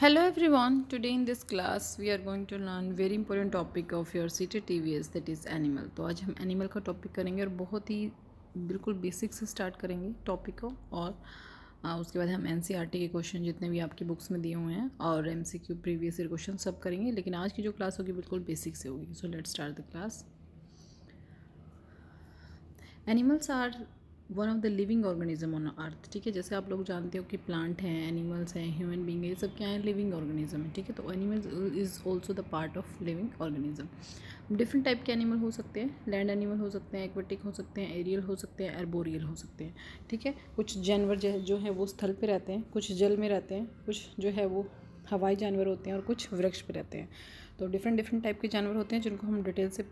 Hello everyone. Today in this class we are going to learn very important topic of your CT TVS that is animal. तो आज हम animal का topic करेंगे और बहुत ही बिल्कुल बेसिक से स्टार्ट करेंगे टॉपिक को और उसके बाद हम एनसीईआरटी के क्वेश्चन जितने भी आपकी बुक्स में दिए हुए हैं और एमसीक्यू प्रीवियस ईयर क्वेश्चन सब करेंगे, लेकिन आज की जो क्लास होगी बिल्कुल बेसिक से होगी. So let's start the class. Animals are one of the living organism on earth. ठीक है, जैसे आप लोग जानते हो कि प्लांट हैं, एनिमल्स हैं, ह्यूमन बींग है, ये सब क्या है, लिविंग ऑर्गेनिज्म है. ठीक है, तो animals is also the part of living organism. Different type के एनिमल हो सकते हैं. लैंड एनिमल हो सकते हैं, एक्वेटिक हो सकते हैं, एरियल हो सकते हैं, एर्बोरियल हो सकते हैं. ठीक है, कुछ जानवर जो है वो स्थल पे रहते हैं, कुछ जल में रहते हैं, कुछ जो है वो हवाई जानवर होते हैं और कुछ वृक्ष पे रहते हैं. तो डिफरेंट टाइप के जानवर होते हैं जिनको हम डिटेल से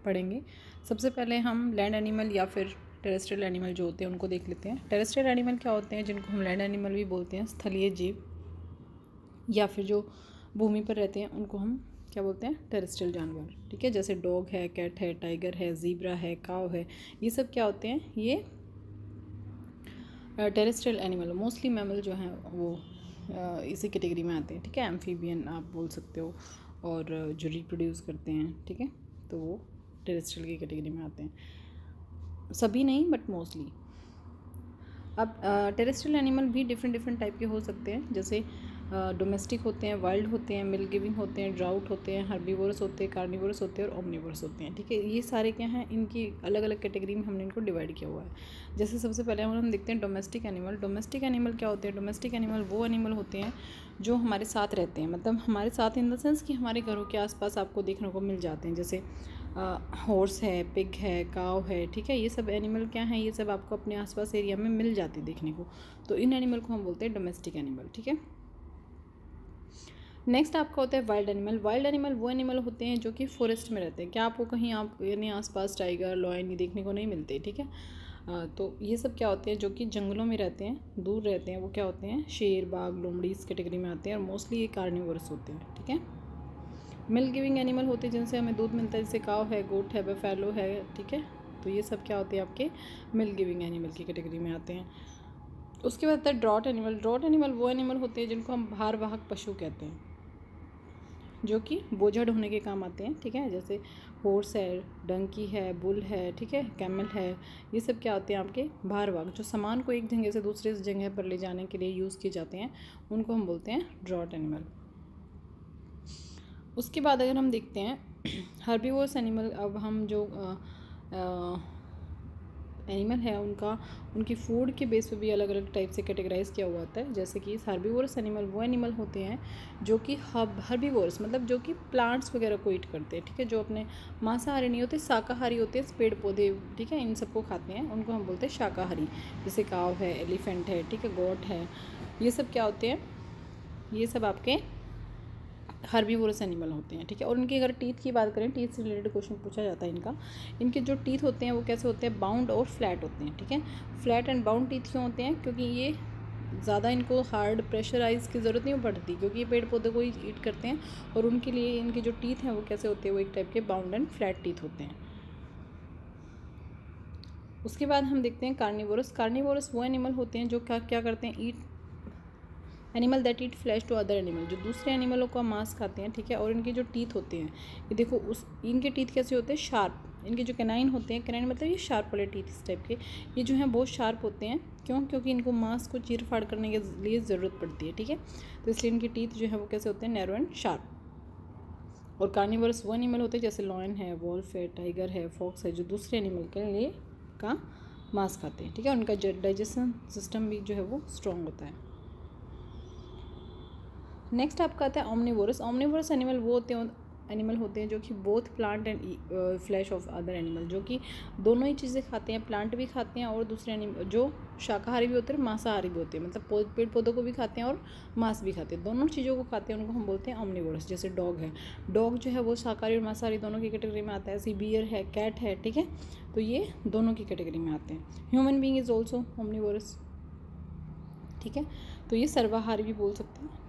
पढ़ेंगे. सबसे पहले हम लैंड एनिमल या फिर टेरेस्ट्रियल एनिमल जो होते हैं उनको देख लेते हैं. टेरेस्ट्रियल एनिमल क्या होते हैं, जिनको हम लैंड एनिमल भी बोलते हैं, स्थलीय जीव या फिर जो भूमि पर रहते हैं उनको हम क्या बोलते हैं, टेरेस्ट्रियल जानवर. ठीक है, जैसे डॉग है, कैट है, टाइगर है, ज़ीब्रा है, काव है, ये सब क्या होते हैं, ये टेरेस्ट्रियल एनिमल. मोस्टली मैमल जो हैं वो इसी कैटेगरी में आते हैं. ठीक है, एम्फीबियन आप बोल सकते हो, और जो रिप्रोड्यूस करते हैं, ठीक है, तो वो टेरेस्ट्रियल की कैटेगरी में आते हैं. सभी नहीं बट मोस्टली. अब टेरेस्ट्रियल एनिमल भी डिफरेंट टाइप के हो सकते हैं. जैसे डोमेस्टिक होते हैं, वाइल्ड होते हैं, मिल्क गिविंग होते हैं, ड्राउट होते हैं, हर्बीवोरस होते हैं, कार्निवोरस होते हैं और ओमनिवोरस होते हैं. ठीक है, ये सारे क्या हैं, इनकी अलग अलग कैटेगरी में हमने इनको डिवाइड किया हुआ है. जैसे सबसे पहले हम देखते हैं डोमेस्टिक एनिमल. डोमेस्टिक एनिमल क्या होते हैं, डोमेस्टिक एनिमल वो एनिमल होते हैं जो हमारे साथ रहते हैं, मतलब हमारे साथ इन द सेंस कि हमारे घरों के आसपास आपको देखने को मिल जाते हैं. जैसे हॉर्स है, पिग है, काव है. ठीक है, ये सब एनिमल क्या हैं, ये सब आपको अपने आसपास एरिया में मिल जाते हैं देखने को. तो इन एनिमल को हम बोलते हैं डोमेस्टिक एनिमल. ठीक है, नेक्स्ट आपका होता है वाइल्ड एनिमल. वाइल्ड एनिमल वो एनिमल होते हैं जो कि फॉरेस्ट में रहते हैं. क्या आपको कहीं आप यानी आसपास टाइगर, लॉयन देखने को नहीं मिलते. ठीक है, तो ये सब क्या होते हैं, जो कि जंगलों में रहते हैं, दूर रहते हैं, वो क्या होते हैं, शेर, बाघ, लोमड़ी इस कैटेगरी में आते हैं और मोस्टली ये कार्निवोरस होते हैं. ठीक है, मिल्क गिविंग एनिमल होते हैं जिनसे हमें दूध मिलता है, जैसे काव है, गोट है, बफेलो है. ठीक है, तो ये सब क्या होते हैं, आपके मिल्क गिविंग एनिमल की कैटेगरी में आते हैं. उसके बाद आता है ड्रॉट एनिमल. ड्रॉट एनिमल वो एनिमल होते हैं जिनको हम भारवाहक पशु कहते हैं, जो कि बोझा ढोने के काम आते हैं. ठीक है, जैसे हॉर्स है, डंकी है, बुल है, ठीक है, कैमल है, ये सब क्या होते हैं, आपके भारवाहक, जो सामान को एक जगह से दूसरे जगह पर ले जाने के लिए यूज़ किए जाते हैं, उनको हम बोलते हैं ड्रॉट एनिमल. उसके बाद अगर हम देखते हैं हर्बीवोरस एनिमल. अब हम जो एनिमल है उनकी फूड के बेस पे भी अलग अलग टाइप से कैटेगराइज किया हुआ होता है. जैसे कि हर्बीवोरस एनिमल वो एनिमल होते हैं जो कि हर्बीवोरस मतलब जो कि प्लांट्स वगैरह को ईट करते हैं. ठीक है, जो अपने मांसाहारी नहीं होते, शाकाहारी होते हैं, पेड़ पौधे, ठीक है, इन सबको खाते हैं, उनको हम बोलते हैं शाकाहारी. जैसे काव है, एलिफेंट है, ठीक है, गोट है, ये सब क्या होते हैं, ये सब आपके हर्बीवोरस एनिमल होते हैं. ठीक है, और उनकी अगर टीथ की बात करें, टीथ से रिलेटेड क्वेश्चन पूछा जाता है इनका. इनके जो टीथ होते हैं वो कैसे होते हैं, बाउंड और फ्लैट होते हैं. ठीक है, फ्लैट एंड बाउंड टीथ क्यों होते हैं, क्योंकि ये ज़्यादा इनको हार्ड प्रेशराइज की ज़रूरत नहीं पड़ती, क्योंकि ये पेड़ पौधे को ही ईट करते हैं, और उनके लिए इनके जो टीथ हैं वो कैसे होते हैं, वो एक टाइप के बाउंड एंड फ्लैट टीथ होते हैं. उसके बाद हम देखते हैं कार्निवोरस. कार्निवोरस वो एनिमल होते हैं जो क्या करते हैं, eat animal that eat flesh to other animal, जो दूसरे एनिमलों का मांस खाते हैं. ठीक है, और इनके जो टीथ होते हैं, ये देखो इनके टीथ कैसे होते हैं, शार्प. इनके जो कैनाइन होते हैं, कैनाइन मतलब ये शार्प वाले टीथ इस टाइप के, ये जो हैं बहुत शार्प होते हैं. क्यों, क्योंकि इनको मांस को चीर फाड़ करने के लिए ज़रूरत पड़ती है. ठीक है, तो इसलिए इनके टीथ जो है वो कैसे होते हैं, नैरो एंड शार्प. और कार्निवोरस वो एनिमल होते हैं जैसे लॉयन है, वॉल्फ है, टाइगर है, फॉक्स है, जो दूसरे एनिमल के लिए का मांस खाते हैं. ठीक है, उनका डाइजेशन सिस्टम भी जो है वो स्ट्रॉन्ग होता है. नेक्स्ट आपका आता है ओमनिवोरस. ओमनिवोरस एनिमल होते हैं जो कि both plant and flash of other animal, जो कि दोनों ही चीज़ें खाते हैं, प्लांट भी खाते हैं और दूसरे एनिमल जो शाकाहारी भी होते हैं, मांसाहारी भी होते हैं, मतलब पेड़ पौधों को भी खाते हैं और मांस भी खाते हैं, दोनों चीज़ों को खाते हैं, उनको हम बोलते हैं ओमनिवोरस. जैसे डॉग है, डॉग जो है वो शाकाहारी और मांसाहारी दोनों की कैटेगरी में आता है. ऐसे बियर है, कैट है. ठीक है, तो ये दोनों की कैटेगरी में आते हैं. Human being is also omnivorous. ठीक है, तो ये सर्वाहारी भी बोल सकते हैं.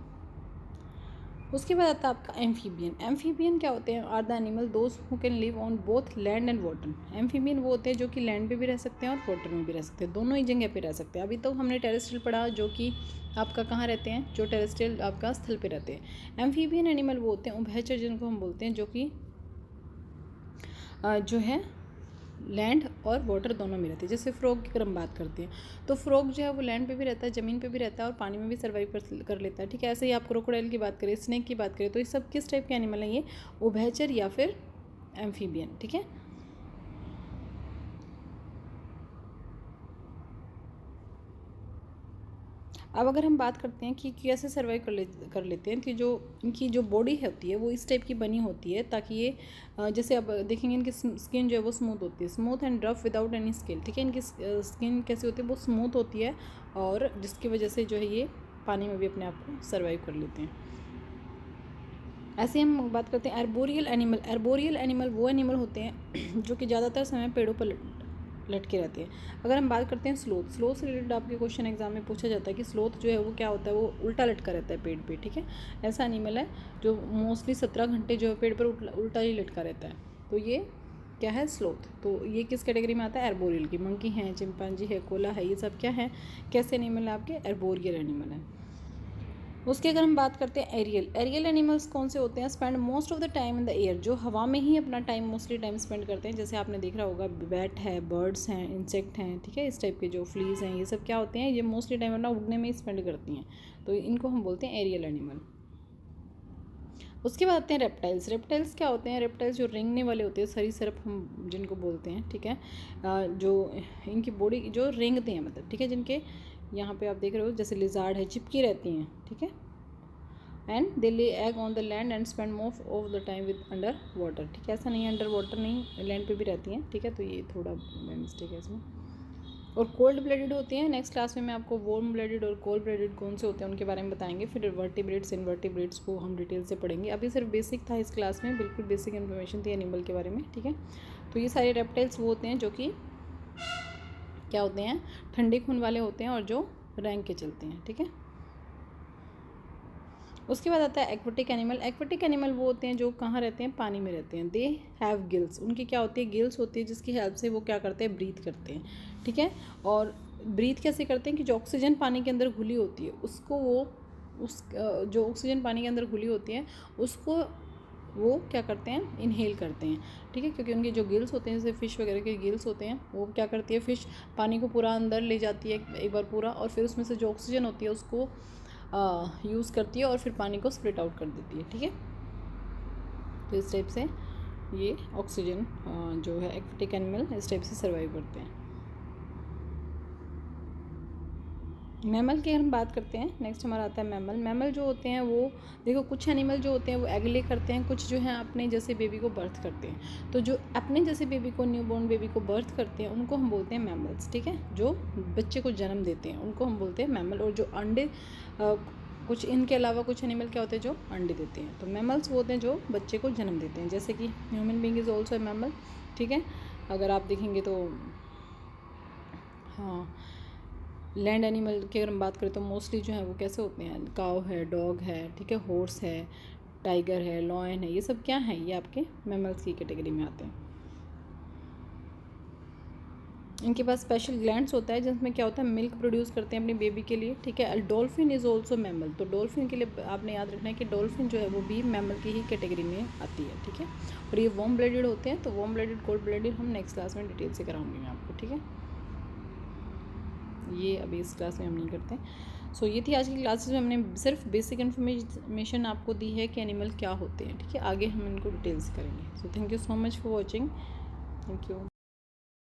उसके बाद आता है आपका एम्फीबियन। एम्फीबियन क्या होते हैं? Are the animal those who can live on both land and water. Amphibian वो होते हैं जो कि लैंड पे भी रह सकते हैं और वाटर में भी रह सकते हैं, दोनों ही जगह पे रह सकते हैं। अभी तो हमने टेरेस्ट्रियल पढ़ा जो कि आपका कहाँ रहते हैं, जो टेरेस्ट्रियल आपका स्थल पे रहते हैं। एम्फीबियन एनिमल वो होते हैं उभयचर जिनको हम बोलते हैं, जो कि जो है लैंड और वाटर दोनों में रहते हैं। जैसे फ्रॉग की अगर हम बात करते हैं तो फ्रॉग जो है वो लैंड पे भी रहता है, ज़मीन पे भी रहता है और पानी में भी सर्वाइव कर लेता है, ठीक है। ऐसे ही आप क्रोकोडाइल की बात करें, स्नेक की बात करें, तो ये सब किस टाइप के एनिमल हैं? ये उभयचर या फिर एम्फीबियन, ठीक है। अब अगर हम बात करते हैं कि कैसे सर्वाइव कर लेते हैं, कि जो इनकी जो बॉडी होती है वो इस टाइप की बनी होती है ताकि ये जैसे अब देखेंगे इनकी स्किन जो है वो स्मूथ होती है, smooth and rough without any skill, ठीक है। इनकी स्किन कैसी होती है? वो स्मूथ होती है और जिसकी वजह से जो है ये पानी में भी अपने आप को सर्वाइव कर लेते हैं। ऐसे हम बात करते हैं एर्बोरियल एनिमल। एर्बोरियल एनिमल वो एनिमल होते हैं जो कि ज़्यादातर समय पेड़ों पर लटके रहते हैं। अगर हम बात करते हैं स्लोथ, स्लोथ से रिलेटेड आपके क्वेश्चन एग्जाम में पूछा जाता है कि स्लोथ जो है वो क्या होता है? वो उल्टा लटका रहता है पेड़ पे, ठीक है। ऐसा एनिमल है जो मोस्टली 17 घंटे जो है पेड़ पर उल्टा ही लटका रहता है, तो ये क्या है? स्लोथ। तो ये किस कैटेगरी में आता है? एर्बोरियल की। मंकी है, चिंपांजी है, कोला है, ये सब क्या है? कैसे एनिमल है आपके? एर्बोरियल एनिमल है। उसकी अगर हम बात करते हैं एरियल, एरियल एनिमल्स कौन से होते हैं? Spend most of the time in the air, जो हवा में ही अपना टाइम मोस्टली टाइम स्पेंड करते हैं। जैसे आपने देख रहा होगा बैट है, बर्ड्स हैं, इंसेक्ट हैं, ठीक है। इस टाइप के जो फ्लीज हैं ये सब क्या होते हैं? ये मोस्टली टाइम अपना उड़ने में ही स्पेंड करती हैं, तो इनको हम बोलते हैं एरियल एनिमल। उसके बाद आते हैं रेप्टाइल्स। रेप्टाइल्स क्या होते हैं? रेप्टाइल्स जो रेंगने वाले होते हैं, सरीसृप हम जिनको बोलते हैं, ठीक है। जो इनकी बॉडी जो रेंगते हैं मतलब, ठीक है, जिनके यहाँ पे आप देख रहे हो जैसे लिजार्ड है, चिपकी रहती हैं, ठीक है। एंड दे ले egg on the land and spend most of the time with under water, ठीक है। ऐसा नहीं है अंडर वाटर नहीं, लैंड पे भी रहती हैं, ठीक है। तो ये थोड़ा मिस्टेक है इसमें। और कोल्ड ब्लडेड होती हैं। नेक्स्ट क्लास में मैं आपको वार्म ब्लडेड और कोल्ड ब्लडेड कौन से होते हैं उनके बारे में बताएंगे। फिर वर्टिब्रेट्स, इनवर्टिब्रेट्स को हम डिटेल से पढ़ेंगे। अभी सिर्फ बेसिक था इस क्लास में, बिल्कुल बेसिक इन्फॉर्मेशन थी एनिमल के बारे में, ठीक है। तो ये सारे रेप्टाइल्स वो होते हैं जो कि क्या होते हैं? ठंडे खून वाले होते हैं और जो रैंक के चलते हैं, ठीक है। उसके बाद आता है एक्वेटिक एनिमल। एक्वेटिक एनिमल वो होते हैं जो कहाँ रहते हैं? पानी में रहते हैं। दे हैव गिल्स, उनकी क्या होती है? गिल्स होती है, जिसकी हेल्प से वो क्या करते हैं? ब्रीथ करते हैं, ठीक है। और ब्रीथ कैसे करते हैं? कि जो ऑक्सीजन पानी के अंदर घुली होती है उसको वो जो ऑक्सीजन पानी के अंदर घुली होती है उसको वो क्या करते हैं? इनहेल करते हैं, ठीक है। क्योंकि उनके जो गिल्स होते हैं, जैसे फ़िश वगैरह के गिल्स होते हैं, वो क्या करती है? फ़िश पानी को पूरा अंदर ले जाती है एक बार पूरा, और फिर उसमें से जो ऑक्सीजन होती है उसको यूज़ करती है और फिर पानी को स्प्लिट आउट कर देती है, ठीक है। तो इस टाइप से ये ऑक्सीजन जो है एक्वेटिक एनिमल इस टाइप से सर्वाइव करते हैं। मैमल की अगर हम बात करते हैं, नेक्स्ट हमारा आता है मैमल। मैमल जो होते हैं वो देखो, कुछ एनिमल जो होते हैं वो एग ले करते हैं, कुछ जो है अपने जैसे बेबी को बर्थ करते हैं। तो जो अपने जैसे बेबी को, न्यूबॉर्न बेबी को बर्थ करते हैं उनको हम बोलते हैं मैमल्स, ठीक है। जो बच्चे को जन्म देते हैं उनको हम बोलते हैं मैमल। और जो अंडे कुछ इनके अलावा कुछ एनिमल क्या होते हैं? जो अंडे देते हैं। तो मैमल्स वो होते हैं जो बच्चे को जन्म देते हैं, जैसे कि human being is also a mammal, ठीक है। अगर आप देखेंगे तो हाँ, लैंड एनिमल की अगर हम बात करें तो मोस्टली जो है वो कैसे होते हैं? काव है, डॉग है, ठीक है, हॉर्स है, टाइगर है, लॉयन है, ये सब क्या है? ये आपके मैमल्स की कैटेगरी में आते हैं। इनके पास स्पेशल ग्लैंड्स होता है जिसमें क्या होता है? मिल्क प्रोड्यूस करते हैं अपनी बेबी के लिए, ठीक है। Dolphin is also mammal. तो डॉल्फिन के लिए आपने याद रखना है कि डॉल्फिन जो है वो भी मैमल की ही कैटेगरी में आती है, ठीक है। और ये वार्म ब्लडेड होते हैं। तो वार्म ब्लडेड, कोल्ड ब्लडेड हम नेक्स्ट क्लास में डिटेल से कराऊंगी मैं आपको, ठीक है। ये अभी इस क्लास में हम नहीं करते। सो ये थी आज की क्लासेस में, हमने सिर्फ बेसिक इन्फॉर्मेशन आपको दी है कि एनिमल क्या होते हैं, ठीक है। आगे हम इनको डिटेल्स करेंगे। So thank you so much for watching. Thank you.